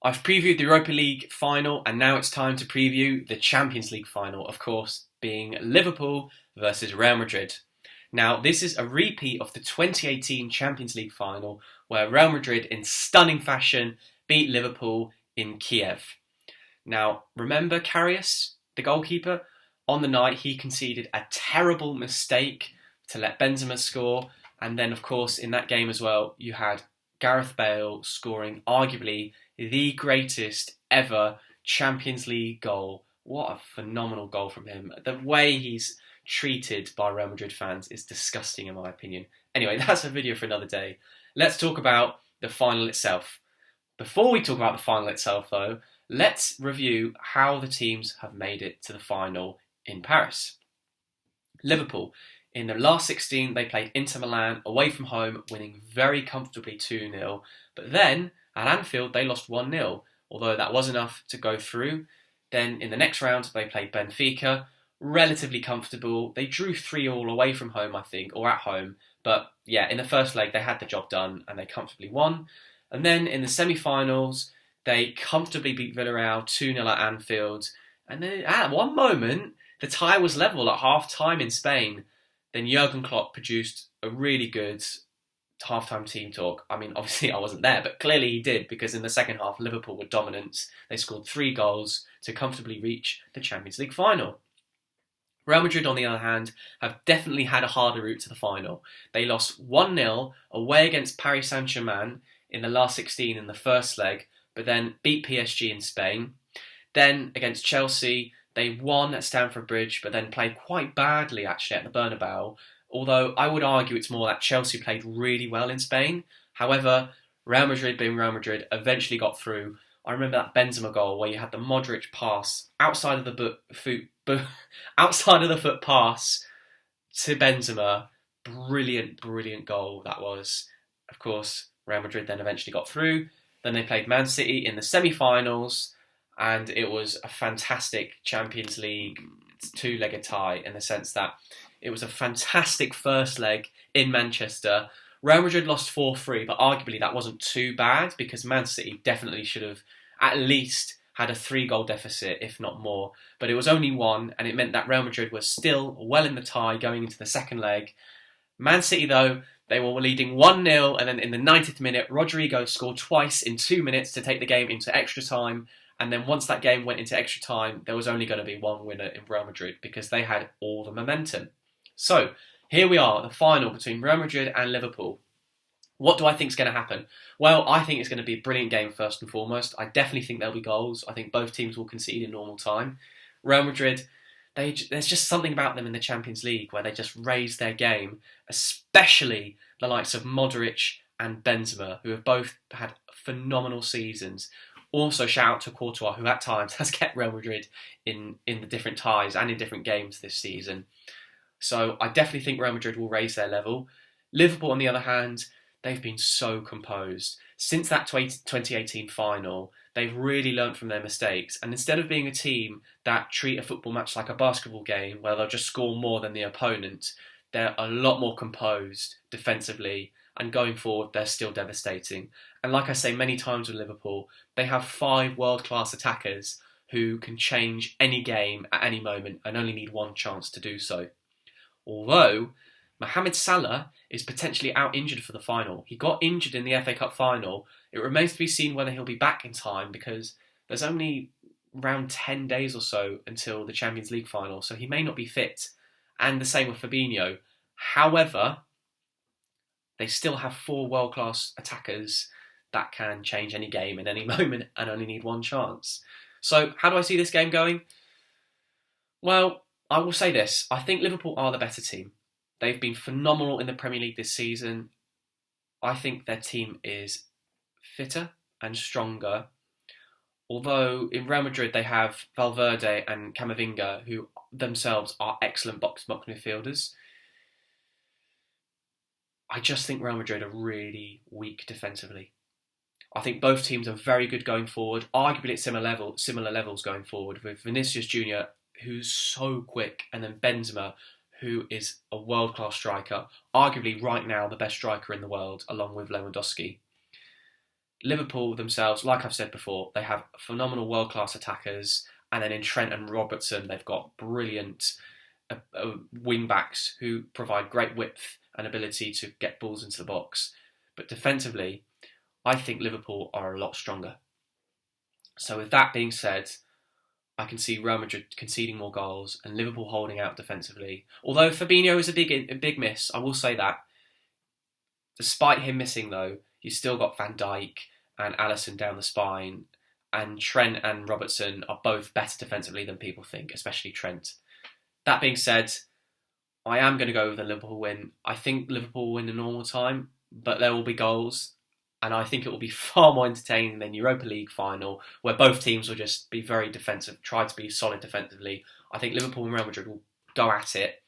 I've previewed the Europa League final, and now it's time to preview the Champions League final, of course, being Liverpool versus Real Madrid. Now, this is a repeat of the 2018 Champions League final, where Real Madrid, in stunning fashion, beat Liverpool in Kiev. Now, remember Karius, the goalkeeper? On the night, he conceded a terrible mistake to let Benzema score, and then, of course, in that game as well, you had Gareth Bale scoring arguably the greatest ever Champions League goal. What a phenomenal goal from him. The way he's treated by Real Madrid fans is disgusting in my opinion. Anyway, that's a video for another day. Let's talk about the final itself. Before we talk about the final itself though, let's review how the teams have made it to the final in Paris. Liverpool. In the last 16, they played Inter Milan away from home, winning very comfortably 2-0. But then, at Anfield, they lost 1-0, although that was enough to go through. Then, in the next round, they played Benfica, relatively comfortable. They drew 3-3 away from home, I think, or at home. But yeah, in the first leg, they had the job done, and they comfortably won. And then, in the semi-finals, they comfortably beat Villarreal 2-0 at Anfield. And then, at one moment, the tie was level at half-time in Spain. Then Jurgen Klopp produced a really good halftime team talk. I mean, obviously I wasn't there, but clearly he did, because in the second half, Liverpool were dominant. They scored 3 goals to comfortably reach the Champions League final. Real Madrid, on the other hand, have definitely had a harder route to the final. They lost 1-0 away against Paris Saint-Germain in the last 16 in the first leg, but then beat PSG in Spain. Then against Chelsea, they won at Stamford Bridge, but then played quite badly actually at the Bernabeu, although I would argue it's more that Chelsea played really well in Spain. However, Real Madrid, being Real Madrid, eventually got through. I remember that Benzema goal where you had the Modric pass outside of the foot pass to Benzema. Brilliant, brilliant goal that was. Of course, Real Madrid then eventually got through. Then they played Man City in the semi-finals, and it was a fantastic Champions League two-legged tie in the sense that it was a fantastic first leg in Manchester. Real Madrid lost 4-3, but arguably that wasn't too bad because Man City definitely should have at least had a 3-goal deficit, if not more. But it was only 1, and it meant that Real Madrid was still well in the tie going into the second leg. Man City, though, they were leading 1-0, and then in the 90th minute, Rodrigo scored twice in 2 minutes to take the game into extra time. And then once that game went into extra time, there was only going to be one winner in Real Madrid because they had all the momentum. So, here we are, the final between Real Madrid and Liverpool. What do I think is going to happen? Well, I think it's going to be a brilliant game first and foremost. I definitely think there'll be goals. I think both teams will concede in normal time. Real Madrid, there's just something about them in the Champions League where they just raise their game, especially the likes of Modric and Benzema, who have both had phenomenal seasons. Also, shout out to Courtois, who at times has kept Real Madrid in the different ties and in different games this season. So I definitely think Real Madrid will raise their level. Liverpool, on the other hand, they've been so composed. Since that 2018 final, they've really learnt from their mistakes. And instead of being a team that treat a football match like a basketball game, where they'll just score more than the opponent, they're a lot more composed defensively. And going forward, they're still devastating. And like I say many times with Liverpool, they have 5 world-class attackers who can change any game at any moment and only need one chance to do so. Although, Mohamed Salah is potentially out injured for the final. He got injured in the FA Cup final. It remains to be seen whether he'll be back in time because there's only around 10 days or so until the Champions League final, so he may not be fit. And the same with Fabinho. However, they still have 4 world-class attackers that can change any game in any moment and only need one chance. So, how do I see this game going? Well, I will say this. I think Liverpool are the better team. They've been phenomenal in the Premier League this season. I think their team is fitter and stronger. Although in Real Madrid they have Valverde and Camavinga, who themselves are excellent box-to-box midfielders. I just think Real Madrid are really weak defensively. I think both teams are very good going forward, arguably at similar levels going forward, with Vinicius Junior, who's so quick, and then Benzema, who is a world-class striker, arguably right now the best striker in the world, along with Lewandowski. Liverpool themselves, like I've said before, they have phenomenal world-class attackers, and then in Trent and Robertson, they've got brilliant wing-backs who provide great width and ability to get balls into the box. But defensively, I think Liverpool are a lot stronger. So with that being said, I can see Real Madrid conceding more goals and Liverpool holding out defensively. Although Fabinho is a big miss, I will say that. Despite him missing though, you still got Van Dijk and Alisson down the spine, and Trent and Robertson are both better defensively than people think, especially Trent. That being said, I am going to go with a Liverpool win. I think Liverpool will win in normal time, but there will be goals, and I think it will be far more entertaining than Europa League final, where both teams will just be very defensive, try to be solid defensively. I think Liverpool and Real Madrid will go at it.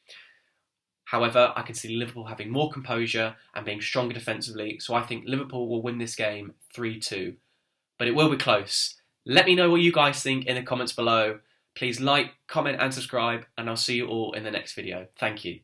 However, I can see Liverpool having more composure and being stronger defensively, so I think Liverpool will win this game 3-2. But it will be close. Let me know what you guys think in the comments below. Please like, comment and subscribe, and I'll see you all in the next video. Thank you.